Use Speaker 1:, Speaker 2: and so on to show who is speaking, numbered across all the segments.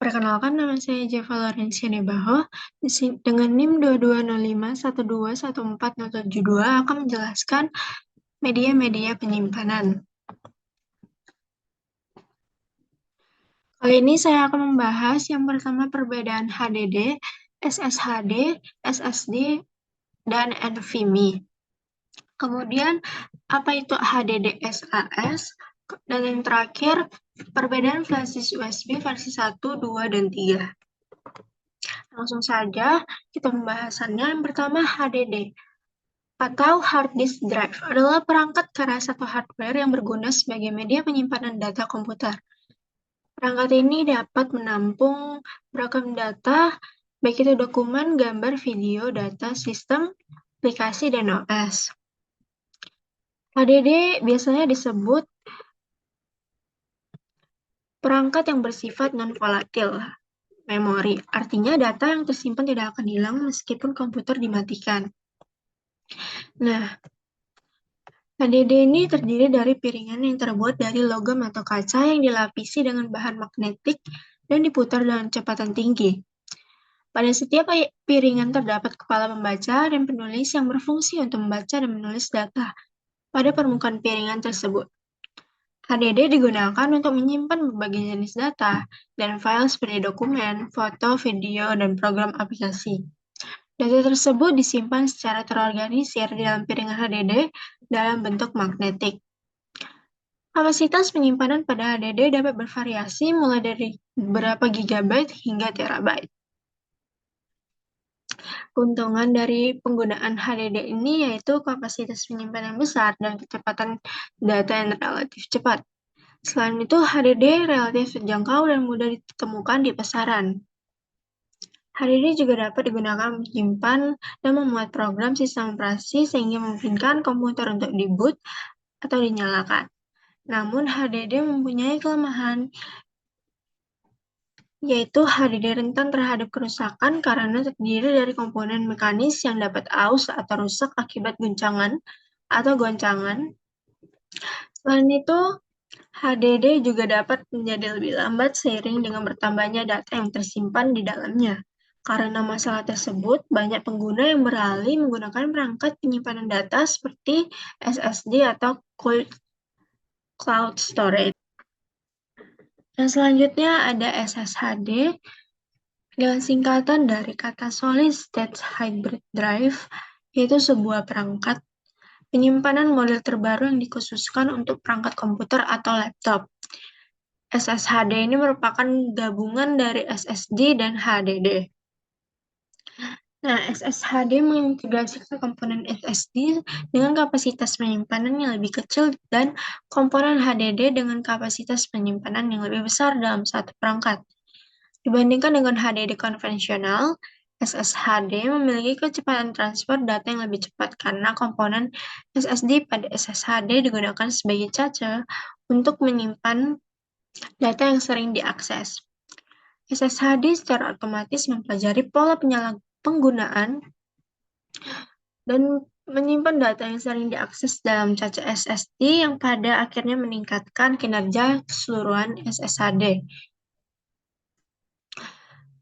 Speaker 1: Perkenalkan, nama saya Jeva Lorencia Nebaho. Dengan NIM 2205121472 akan menjelaskan media-media penyimpanan. Kali ini saya akan membahas yang pertama perbedaan HDD, SSHD, SSD, dan NVMe. Kemudian, apa itu HDD SAS? Dan yang terakhir, perbedaan flash disk USB versi 1, 2, dan 3. Langsung saja kita pembahasannya. Yang pertama, HDD atau hard disk drive adalah perangkat keras atau hardware yang berguna sebagai media penyimpanan data komputer. Perangkat ini dapat menampung beragam data, baik itu dokumen, gambar, video, data, sistem, aplikasi, dan OS. HDD biasanya disebut perangkat yang bersifat non-volatil memori, artinya data yang tersimpan tidak akan hilang meskipun komputer dimatikan. Nah, HDD ini terdiri dari piringan yang terbuat dari logam atau kaca yang dilapisi dengan bahan magnetik dan diputar dengan kecepatan tinggi. Pada setiap piringan terdapat kepala pembaca dan penulis yang berfungsi untuk membaca dan menulis data pada permukaan piringan tersebut. HDD digunakan untuk menyimpan berbagai jenis data dan file seperti dokumen, foto, video, dan program aplikasi. Data tersebut disimpan secara terorganisir di dalam piringan HDD dalam bentuk magnetik. Kapasitas penyimpanan pada HDD dapat bervariasi mulai dari beberapa gigabyte hingga terabyte. Keuntungan dari penggunaan HDD ini yaitu kapasitas penyimpanan besar dan kecepatan data yang relatif cepat. Selain itu, HDD relatif terjangkau dan mudah ditemukan di pasaran. HDD juga dapat digunakan menyimpan dan memuat program sistem operasi sehingga memungkinkan komputer untuk di-boot atau dinyalakan. Namun, HDD mempunyai kelemahan, yaitu HDD rentan terhadap kerusakan karena terdiri dari komponen mekanis yang dapat aus atau rusak akibat guncangan atau goncangan. Selain itu, HDD juga dapat menjadi lebih lambat seiring dengan bertambahnya data yang tersimpan di dalamnya. Karena masalah tersebut, banyak pengguna yang beralih menggunakan perangkat penyimpanan data seperti SSD atau cold cloud storage. Dan selanjutnya ada SSHD, dengan singkatan dari kata Solid State Hybrid Drive, yaitu sebuah perangkat penyimpanan model terbaru yang dikhususkan untuk perangkat komputer atau laptop. SSHD ini merupakan gabungan dari SSD dan HDD. Nah, SSHD mengintegrasikan komponen SSD dengan kapasitas penyimpanan yang lebih kecil dan komponen HDD dengan kapasitas penyimpanan yang lebih besar dalam satu perangkat. Dibandingkan dengan HDD konvensional, SSHD memiliki kecepatan transfer data yang lebih cepat karena komponen SSD pada SSHD digunakan sebagai cache untuk menyimpan data yang sering diakses. SSHD secara otomatis mempelajari pola penggunaan dan menyimpan data yang sering diakses dalam cache SSD yang pada akhirnya meningkatkan kinerja keseluruhan SSHD.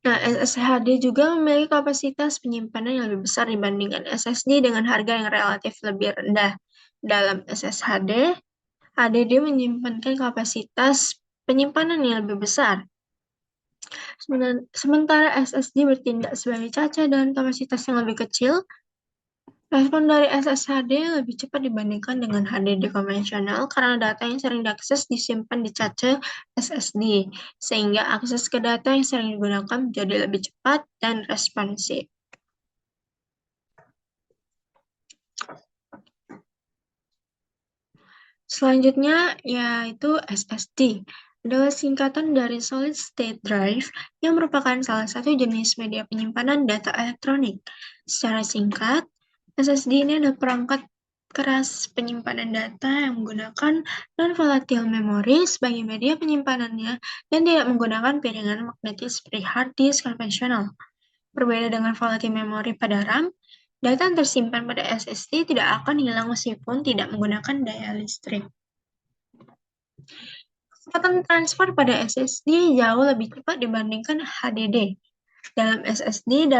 Speaker 1: Nah, SSHD juga memiliki kapasitas penyimpanan yang lebih besar dibandingkan SSD dengan harga yang relatif lebih rendah. Dalam SSHD, HDD menyimpankan kapasitas penyimpanan yang lebih besar. Sementara SSD bertindak sebagai cache dengan kapasitas yang lebih kecil, respon dari SSHD lebih cepat dibandingkan dengan HDD konvensional karena data yang sering diakses disimpan di cache SSD, sehingga akses ke data yang sering digunakan menjadi lebih cepat dan responsif. Selanjutnya yaitu SSD, adalah singkatan dari Solid State Drive yang merupakan salah satu jenis media penyimpanan data elektronik. Secara singkat, SSD ini adalah perangkat keras penyimpanan data yang menggunakan non-volatile memory sebagai media penyimpanannya dan tidak menggunakan piringan magnetis seperti hard disk konvensional. Berbeda dengan volatile memory pada RAM, data yang tersimpan pada SSD tidak akan hilang meskipun tidak menggunakan daya listrik. Kecepatan transfer pada SSD jauh lebih cepat dibandingkan HDD. Dalam SSD,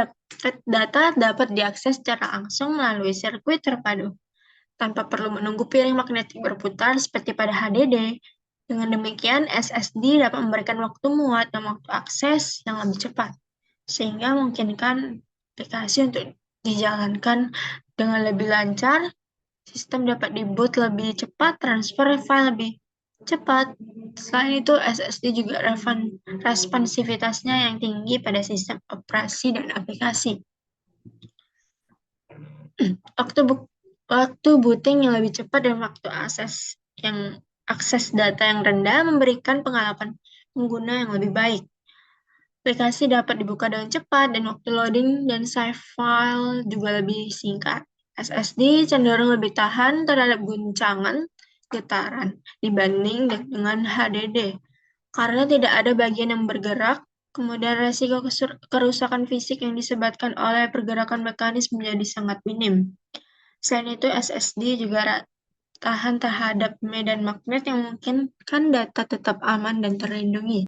Speaker 1: data dapat diakses secara langsung melalui sirkuit terpadu, tanpa perlu menunggu piring magnetik berputar seperti pada HDD. Dengan demikian, SSD dapat memberikan waktu muat dan waktu akses yang lebih cepat, sehingga memungkinkan aplikasi untuk dijalankan dengan lebih lancar, sistem dapat diboot lebih cepat, transfer file lebih cepat. Selain itu, SSD juga responsivitasnya yang tinggi pada sistem operasi dan aplikasi. Waktu booting yang lebih cepat dan waktu akses data yang rendah memberikan pengalaman pengguna yang lebih baik. Aplikasi dapat dibuka dengan cepat dan waktu loading dan save file juga lebih singkat. SSD cenderung lebih tahan terhadap guncangan getaran dibanding dengan HDD. Karena tidak ada bagian yang bergerak, kemudian resiko kerusakan fisik yang disebabkan oleh pergerakan mekanis menjadi sangat minim. Selain itu, SSD juga tahan terhadap medan magnet yang memungkinkan data tetap aman dan terlindungi.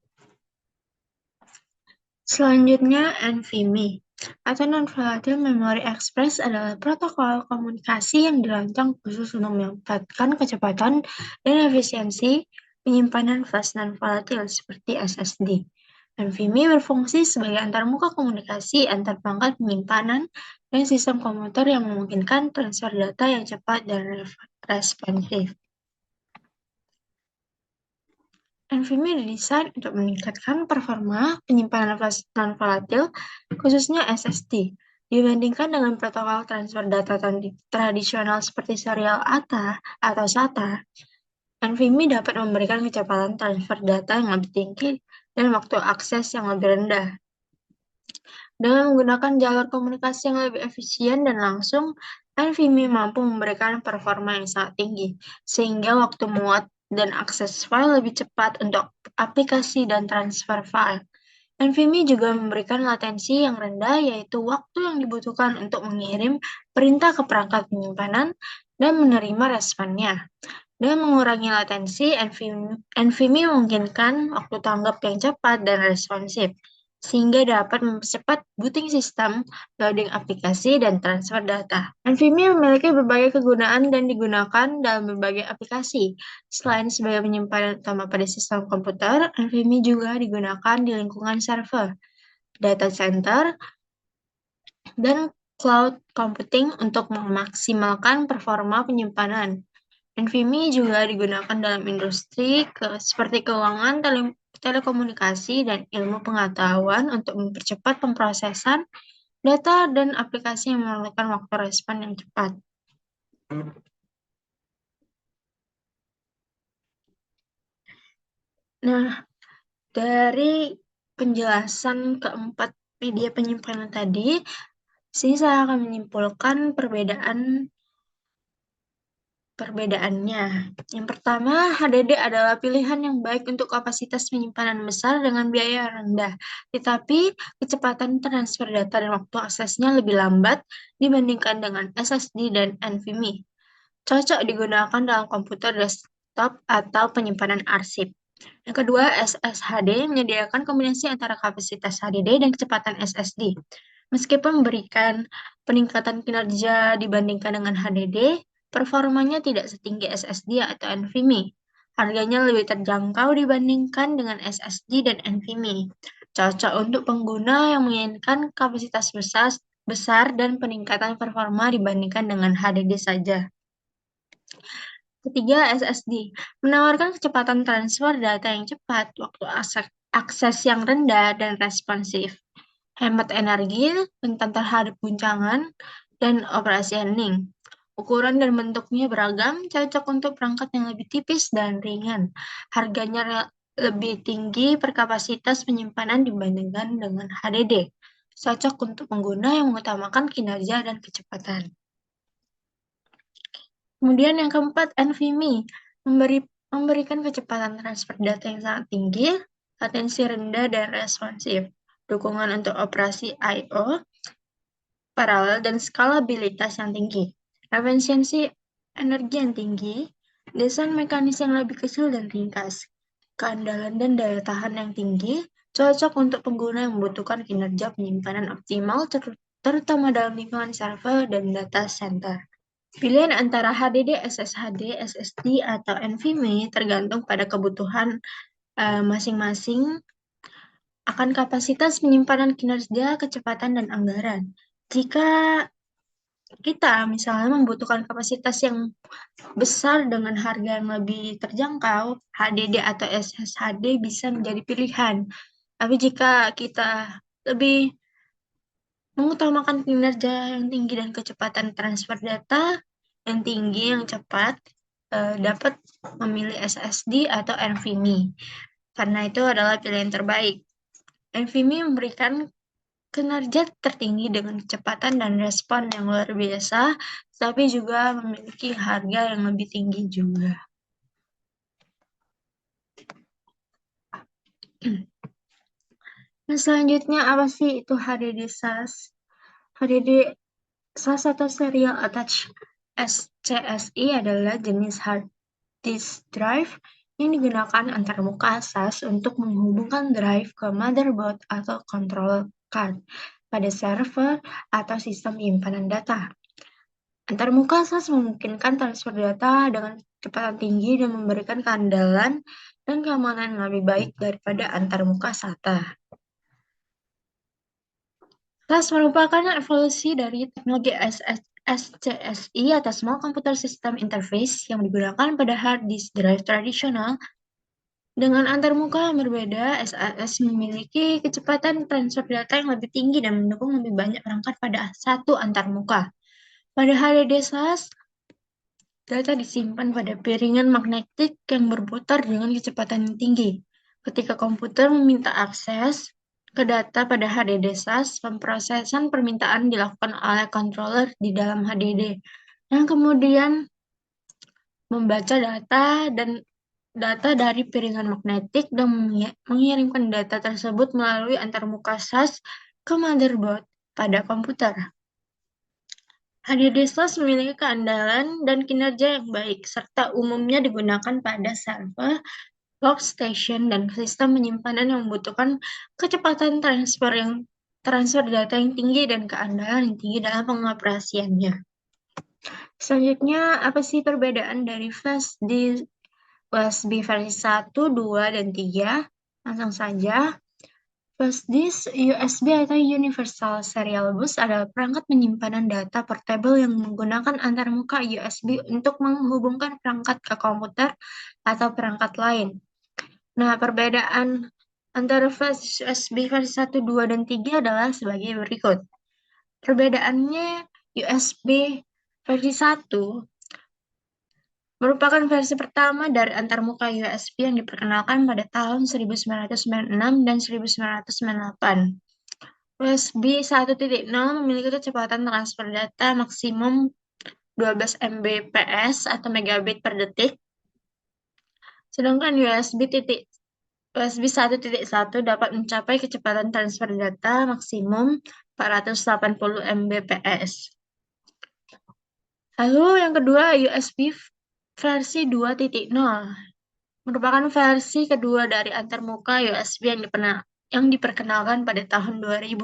Speaker 1: Selanjutnya, NVMe atau Non-Volatile Memory Express adalah protokol komunikasi yang dirancang khusus untuk memanfaatkan kecepatan dan efisiensi penyimpanan flash non-volatile seperti SSD. NVMe berfungsi sebagai antarmuka komunikasi antar perangkat penyimpanan dan sistem komputer yang memungkinkan transfer data yang cepat dan responsif. NVMe didesain untuk meningkatkan performa penyimpanan flash non-volatile, khususnya SSD, dibandingkan dengan protokol transfer data tradisional seperti serial ATA atau SATA. NVMe dapat memberikan kecepatan transfer data yang lebih tinggi dan waktu akses yang lebih rendah. Dengan menggunakan jalur komunikasi yang lebih efisien dan langsung, NVMe mampu memberikan performa yang sangat tinggi, sehingga waktu muat dan akses file lebih cepat untuk aplikasi dan transfer file. NVMe juga memberikan latensi yang rendah, yaitu waktu yang dibutuhkan untuk mengirim perintah ke perangkat penyimpanan dan menerima responnya. Dengan mengurangi latensi, NVMe memungkinkan waktu tanggap yang cepat dan responsif, sehingga dapat mempercepat booting sistem, loading aplikasi, dan transfer data. NVMe memiliki berbagai kegunaan dan digunakan dalam berbagai aplikasi. Selain sebagai penyimpanan utama pada sistem komputer, NVMe juga digunakan di lingkungan server, data center, dan cloud computing untuk memaksimalkan performa penyimpanan. NVMe juga digunakan dalam industri seperti keuangan, telekomunikasi, dan ilmu pengetahuan untuk mempercepat pemrosesan data dan aplikasi yang memerlukan waktu respon yang cepat. Nah, dari penjelasan keempat media penyimpanan tadi, sini saya akan menyimpulkan perbedaannya. Yang pertama, HDD adalah pilihan yang baik untuk kapasitas penyimpanan besar dengan biaya rendah, tetapi kecepatan transfer data dan waktu aksesnya lebih lambat dibandingkan dengan SSD dan NVMe. Cocok digunakan dalam komputer desktop atau penyimpanan arsip. Yang kedua, SSHD menyediakan kombinasi antara kapasitas HDD dan kecepatan SSD. Meskipun memberikan peningkatan kinerja dibandingkan dengan HDD, performanya tidak setinggi SSD atau NVMe. Harganya lebih terjangkau dibandingkan dengan SSD dan NVMe. Cocok untuk pengguna yang menginginkan kapasitas besar dan peningkatan performa dibandingkan dengan HDD saja. Ketiga, SSD menawarkan kecepatan transfer data yang cepat, waktu akses yang rendah dan responsif, hemat energi, rentan terhadap guncangan, dan operasi hening. Ukuran dan bentuknya beragam, cocok untuk perangkat yang lebih tipis dan ringan. Harganya lebih tinggi per kapasitas penyimpanan dibandingkan dengan HDD. Cocok untuk pengguna yang mengutamakan kinerja dan kecepatan. Kemudian yang keempat, NVMe memberikan kecepatan transfer data yang sangat tinggi, latensi rendah dan responsif, dukungan untuk operasi I/O, paralel dan skalabilitas yang tinggi, efisiensi energi yang tinggi, desain mekanis yang lebih kecil dan ringkas, keandalan dan daya tahan yang tinggi, cocok untuk pengguna yang membutuhkan kinerja penyimpanan optimal, terutama dalam lingkungan server dan data center. Pilihan antara HDD, SSHD, SSD, atau NVMe tergantung pada kebutuhan masing-masing akan kapasitas penyimpanan, kinerja, kecepatan, dan anggaran. Jika kita misalnya membutuhkan kapasitas yang besar dengan harga yang lebih terjangkau, HDD atau SSHD bisa menjadi pilihan. Tapi jika kita lebih mengutamakan kinerja yang tinggi dan kecepatan transfer data yang tinggi, yang cepat, dapat memilih SSD atau NVMe. Karena itu adalah pilihan terbaik. NVMe memberikan kinerja tertinggi dengan kecepatan dan respon yang luar biasa, tapi juga memiliki harga yang lebih tinggi juga. Nah, selanjutnya apa sih itu HDD SAS? HDD SAS atau Serial Attached CSI adalah jenis hard disk drive yang digunakan antarmuka SAS untuk menghubungkan drive ke motherboard atau control card pada server atau sistem penyimpanan data. Antarmuka SAS memungkinkan transfer data dengan kecepatan tinggi dan memberikan keandalan dan keamanan yang lebih baik daripada antarmuka SATA. SAS merupakan evolusi dari teknologi SCSI atau Small Computer System Interface yang digunakan pada hard disk drive tradisional. Dengan antarmuka yang berbeda, SAS memiliki kecepatan transfer data yang lebih tinggi dan mendukung lebih banyak perangkat pada satu antarmuka. Pada HDD SAS, data disimpan pada piringan magnetik yang berputar dengan kecepatan yang tinggi. Ketika komputer meminta akses ke data pada HDD SAS, pemrosesan permintaan dilakukan oleh controller di dalam HDD, yang kemudian membaca data dari piringan magnetik dan mengirimkan data tersebut melalui antarmuka SAS ke motherboard pada komputer. HDD SAS memiliki keandalan dan kinerja yang baik, serta umumnya digunakan pada server, workstation, dan sistem penyimpanan yang membutuhkan kecepatan transfer data yang tinggi dan keandalan yang tinggi dalam pengoperasiannya. Selanjutnya, apa sih perbedaan dari flash disk USB versi 1, 2, dan 3? Langsung saja. Flash disk USB atau Universal Serial Bus adalah perangkat penyimpanan data portable yang menggunakan antarmuka USB untuk menghubungkan perangkat ke komputer atau perangkat lain. Nah, perbedaan antara flash USB versi 1, 2, dan 3 adalah sebagai berikut. Perbedaannya, USB versi 1 merupakan versi pertama dari antarmuka USB yang diperkenalkan pada tahun 1996 dan 1998. USB 1.0 memiliki kecepatan transfer data maksimum 12 Mbps atau megabit per detik, sedangkan USB 1.1 dapat mencapai kecepatan transfer data maksimum 480 Mbps. Lalu yang kedua, USB versi 2.0 merupakan versi kedua dari antarmuka USB yang diperkenalkan pada tahun 2000.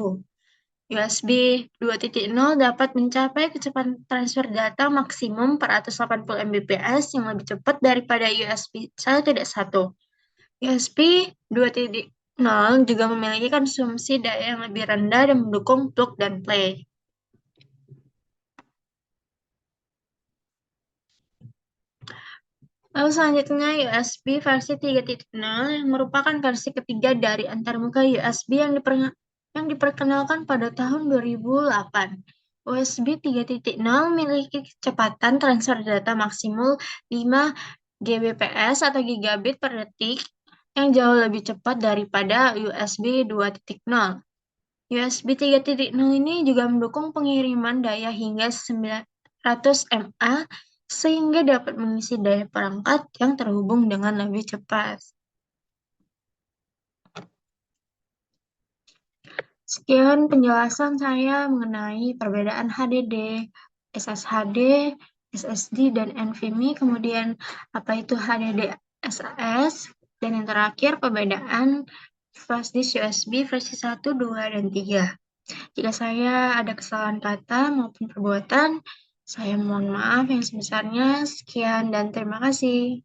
Speaker 1: USB 2.0 dapat mencapai kecepatan transfer data maksimum 480 Mbps yang lebih cepat daripada USB 1.1. USB 2.0 juga memiliki konsumsi daya yang lebih rendah dan mendukung plug dan play. Lalu selanjutnya USB versi 3.0 yang merupakan versi ketiga dari antarmuka USB yang diperkenalkan pada tahun 2008. USB 3.0 memiliki kecepatan transfer data maksimal 5 Gbps atau gigabit per detik yang jauh lebih cepat daripada USB 2.0. USB 3.0 ini juga mendukung pengiriman daya hingga 900 mA sehingga dapat mengisi daya perangkat yang terhubung dengan lebih cepat. Sekian penjelasan saya mengenai perbedaan HDD, SSHD, SSD, dan NVMe. Kemudian apa itu HDD SAS, Dan yang terakhir, perbedaan flash disk USB versi 1, 2, dan 3. Jika saya ada kesalahan kata maupun perbuatan, saya mohon maaf yang sebesarnya. Sekian dan terima kasih.